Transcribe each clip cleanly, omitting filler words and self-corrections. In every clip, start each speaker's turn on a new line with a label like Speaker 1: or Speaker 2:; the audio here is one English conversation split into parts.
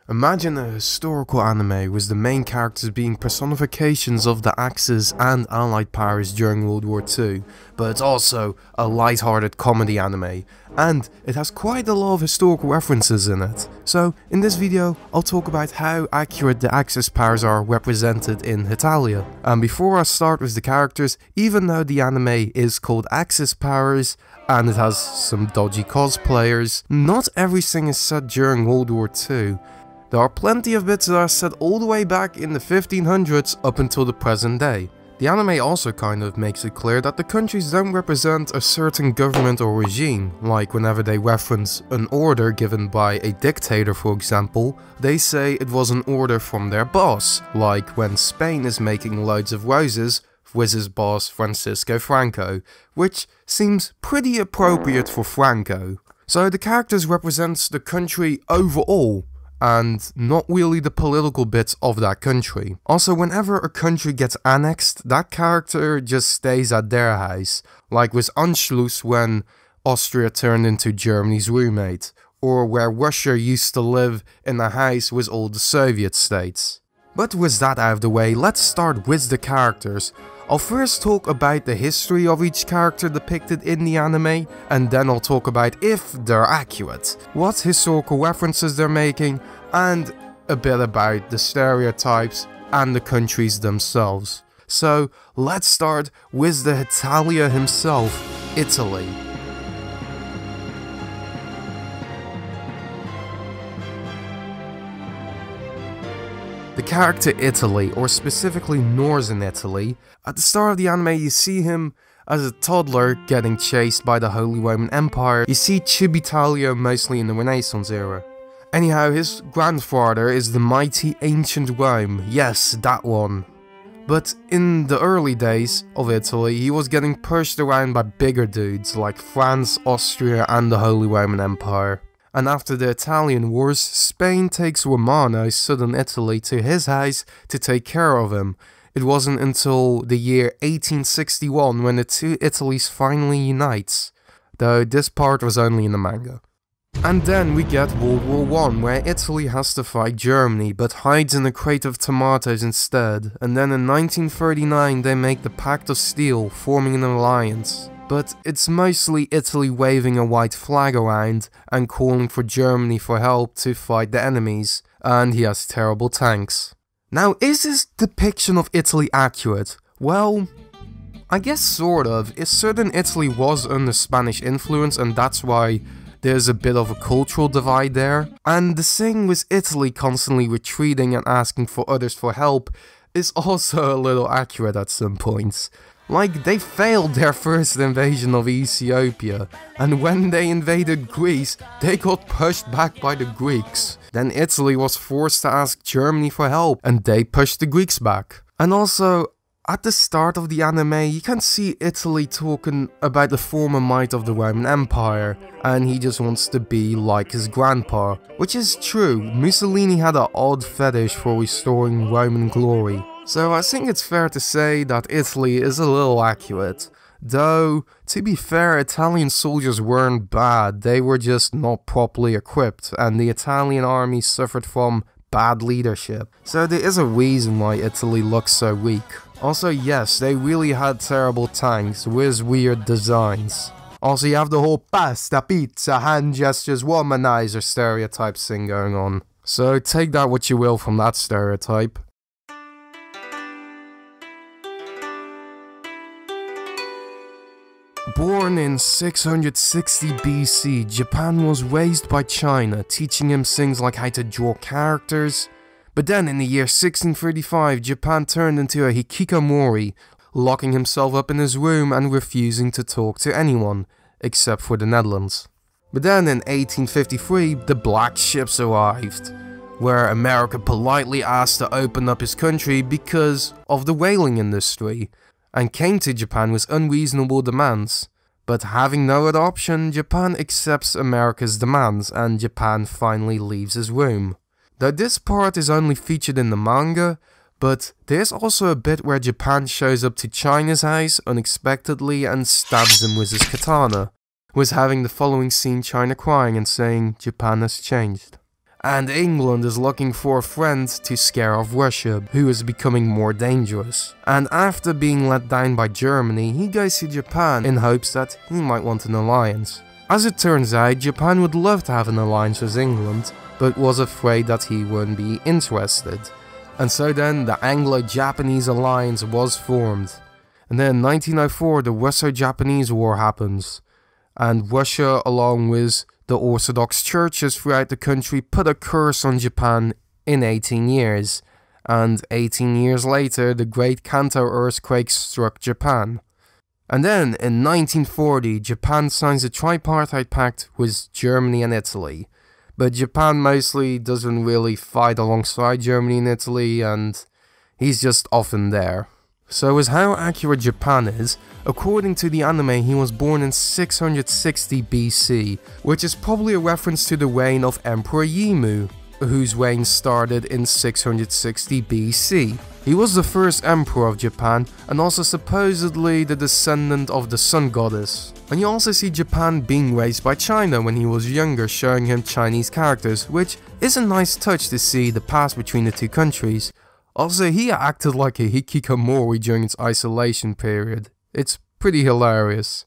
Speaker 1: Imagine a historical anime with the main characters being personifications of the Axis and Allied powers during World War II, but it's also a light-hearted comedy anime, and it has quite a lot of historical references in it. So, in this video, I'll talk about how accurate the Axis powers are represented in Hetalia. And before I start with the characters, even though the anime is called Axis Powers, and it has some dodgy cosplayers, not everything is set during World War II. There are plenty of bits that are set all the way back in the 1500s up until the present day. The anime also kind of makes it clear that the countries don't represent a certain government or regime, like whenever they reference an order given by a dictator, for example, they say it was an order from their boss, like when Spain is making loads of roses with his boss Francisco Franco, which seems pretty appropriate for Franco. So the characters represents the country overall, and not really the political bits of that country. Also, whenever a country gets annexed, that character just stays at their house, like with Anschluss when Austria turned into Germany's roommate, or where Russia used to live in a house with all the Soviet states. But with that out of the way, let's start with the characters. I'll first talk about the history of each character depicted in the anime, and then I'll talk about if they're accurate, what historical references they're making, and a bit about the stereotypes and the countries themselves. So let's start with the Hetalia himself, Italy. The character Italy, or specifically Northern Italy, at the start of the anime you see him as a toddler getting chased by the Holy Roman Empire. You see Civitalia mostly in the Renaissance era. Anyhow, his grandfather is the mighty ancient Rome, yes, that one. But in the early days of Italy, he was getting pushed around by bigger dudes like France, Austria and the Holy Roman Empire. And after the Italian Wars, Spain takes Romano, southern Italy, to his house to take care of him. It wasn't until the year 1861 when the two Italies finally unites, though this part was only in the manga. And then we get World War I, where Italy has to fight Germany, but hides in a crate of tomatoes instead, and then in 1939 they make the Pact of Steel, forming an alliance. But it's mostly Italy waving a white flag around and calling for Germany for help to fight the enemies, and he has terrible tanks. Now, is this depiction of Italy accurate? Well, I guess sort of. Certain Italy was under Spanish influence, and that's why there's a bit of a cultural divide there. And the thing with Italy constantly retreating and asking for others for help is also a little accurate at some points. Like, they failed their first invasion of Ethiopia, and when they invaded Greece, they got pushed back by the Greeks. Then Italy was forced to ask Germany for help, and they pushed the Greeks back. And also, at the start of the anime, you can see Italy talking about the former might of the Roman Empire, and he just wants to be like his grandpa. Which is true, Mussolini had an odd fetish for restoring Roman glory. So I think it's fair to say that Italy is a little accurate. Though, to be fair, Italian soldiers weren't bad, they were just not properly equipped, and the Italian army suffered from bad leadership. So there is a reason why Italy looks so weak. Also, yes, they really had terrible tanks with weird designs. Also, you have the whole pasta, pizza, hand gestures, womanizer stereotype thing going on. So take that what you will from that stereotype. Born in 660 BC, Japan was raised by China, teaching him things like how to draw characters. But then in the year 1635, Japan turned into a hikikomori, locking himself up in his room and refusing to talk to anyone, except for the Netherlands. But then in 1853, the Black Ships arrived, where America politely asked to open up his country because of the whaling industry, and came to Japan with unreasonable demands. But having no other option, Japan accepts America's demands, and Japan finally leaves his room. Though this part is only featured in the manga, but there's also a bit where Japan shows up to China's house unexpectedly and stabs him with his katana, with having the following scene China crying and saying Japan has changed. and England is looking for a friend to scare off Russia, who is becoming more dangerous. And after being let down by Germany, he goes to Japan in hopes that he might want an alliance. As it turns out, Japan would love to have an alliance with England, but was afraid that he wouldn't be interested. And so then the Anglo-Japanese alliance was formed. And then in 1904 the Russo-Japanese War happens, and Russia, along with the Orthodox churches throughout the country, put a curse on Japan in 18 years, and 18 years later the Great Kanto earthquake struck Japan. And then in 1940 Japan signs a tripartite pact with Germany and Italy, but Japan mostly doesn't really fight alongside Germany and Italy, and he's just often there. So as how accurate Japan is, according to the anime he was born in 660 BC, which is probably a reference to the reign of Emperor Yimu, whose reign started in 660 BC. He was the first emperor of Japan and also supposedly the descendant of the sun goddess. And you also see Japan being raised by China when he was younger, showing him Chinese characters, which is a nice touch to see the past between the two countries. Also, he acted like a hikikomori during its isolation period. It's pretty hilarious.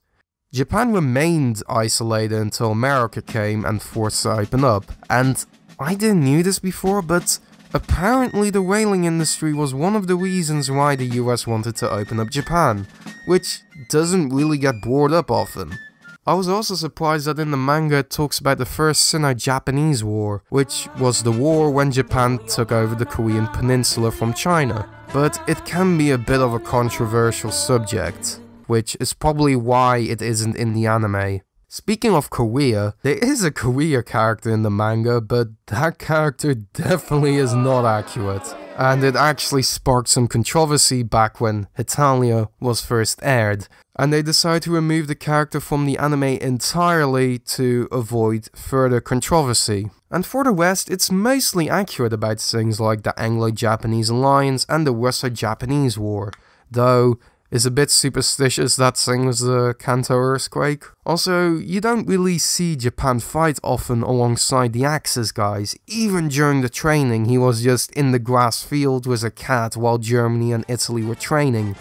Speaker 1: Japan remained isolated until America came and forced to open up. And I didn't know this before, but apparently the whaling industry was one of the reasons why the US wanted to open up Japan, which doesn't really get brought up often. I was also surprised that in the manga it talks about the First Sino-Japanese War, which was the war when Japan took over the Korean peninsula from China, but it can be a bit of a controversial subject, which is probably why it isn't in the anime. Speaking of Korea, there is a Korea character in the manga, but that character definitely is not accurate, and it actually sparked some controversy back when Hetalia was first aired, and they decided to remove the character from the anime entirely to avoid further controversy. And for the rest, it's mostly accurate about things like the Anglo-Japanese Alliance and the Russo-Japanese War, though is a bit superstitious that thing was the Kanto earthquake. Also, you don't really see Japan fight often alongside the Axis guys. Even during the training, he was just in the grass field with a cat while Germany and Italy were training.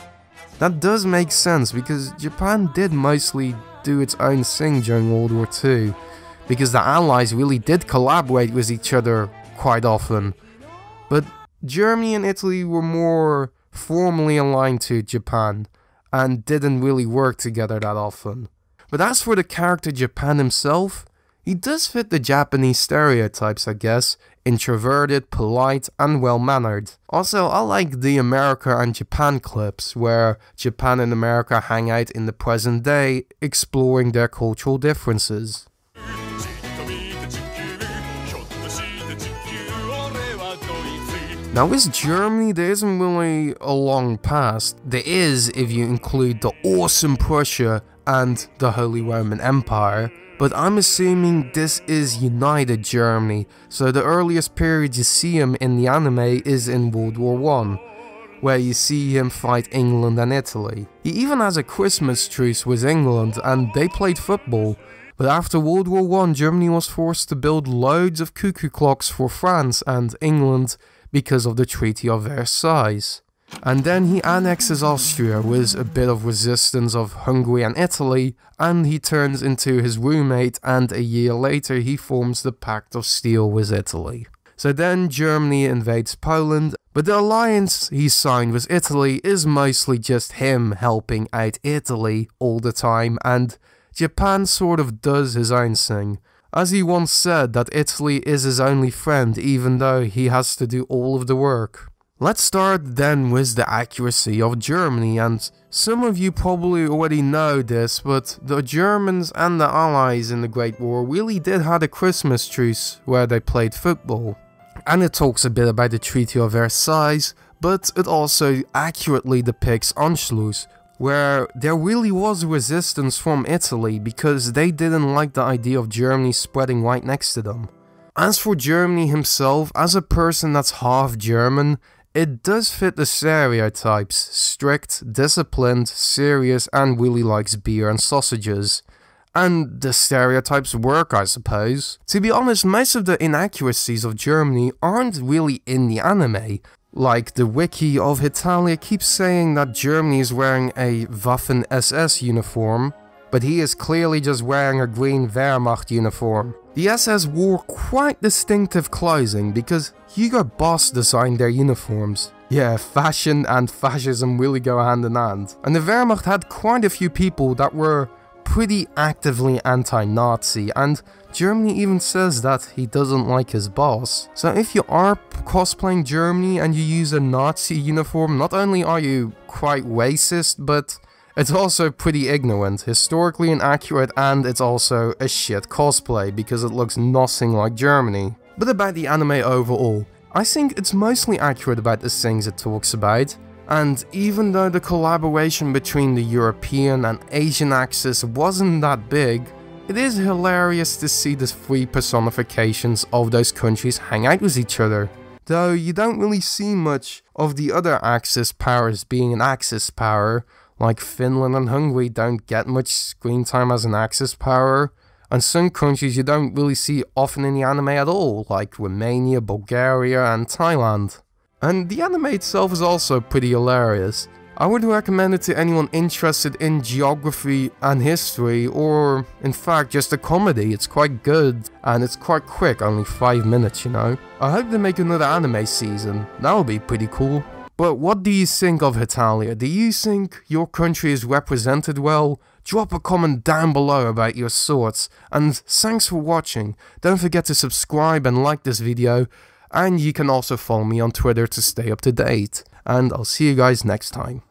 Speaker 1: That does make sense because Japan did mostly do its own thing during World War II, because the Allies really did collaborate with each other quite often. But Germany and Italy were more formally aligned to Japan and didn't really work together that often. But as for the character Japan himself, he does fit the Japanese stereotypes, I guess, introverted, polite and well-mannered. Also, I like the America and Japan clips where Japan and America hang out in the present day, exploring their cultural differences. Now with Germany, there isn't really a long past. There is if you include the awesome Prussia and the Holy Roman Empire, but I'm assuming this is United Germany, so the earliest period you see him in the anime is in World War I, where you see him fight England and Italy. He even has a Christmas truce with England and they played football, but after World War I, Germany was forced to build loads of cuckoo clocks for France and England because of the Treaty of Versailles. And then he annexes Austria with a bit of resistance of Hungary and Italy, and he turns into his roommate, and a year later he forms the Pact of Steel with Italy. So then Germany invades Poland, but the alliance he signed with Italy is mostly just him helping out Italy all the time, and Japan sort of does his own thing. As he once said that Italy is his only friend even though he has to do all of the work. Let's start then with the accuracy of Germany, and some of you probably already know this, but the Germans and the Allies in the Great War really did have a Christmas truce where they played football. And it talks a bit about the Treaty of Versailles, but it also accurately depicts Anschluss, where there really was resistance from Italy because they didn't like the idea of Germany spreading right next to them. As for Germany himself, as a person that's half German, it does fit the stereotypes: strict, disciplined, serious and really likes beer and sausages. And the stereotypes work, I suppose. To be honest, most of the inaccuracies of Germany aren't really in the anime. Like, the wiki of Hetalia keeps saying that Germany is wearing a Waffen-SS uniform, but he is clearly just wearing a green Wehrmacht uniform. The SS wore quite distinctive clothing because Hugo Boss designed their uniforms. Yeah, fashion and fascism really go hand in hand. And the Wehrmacht had quite a few people that were pretty actively anti-Nazi, and Germany even says that he doesn't like his boss. So if you are cosplaying Germany and you use a Nazi uniform, not only are you quite racist, but it's also pretty ignorant, historically inaccurate, and it's also a shit cosplay because it looks nothing like Germany. But about the anime overall, I think it's mostly accurate about the things it talks about. And even though the collaboration between the European and Asian axis wasn't that big, it is hilarious to see the three personifications of those countries hang out with each other. Though you don't really see much of the other axis powers being an axis power, like Finland and Hungary don't get much screen time as an axis power, and some countries you don't really see often in the anime at all, like Romania, Bulgaria and Thailand. And the anime itself is also pretty hilarious. I would recommend it to anyone interested in geography and history, or in fact just a comedy. It's quite good, and it's quite quick, only 5 minutes, you know. I hope they make another anime season, that would be pretty cool. But what do you think of Hetalia? Do you think your country is represented well? Drop a comment down below about your thoughts, and thanks for watching. Don't forget to subscribe and like this video. And you can also follow me on Twitter to stay up to date. And I'll see you guys next time.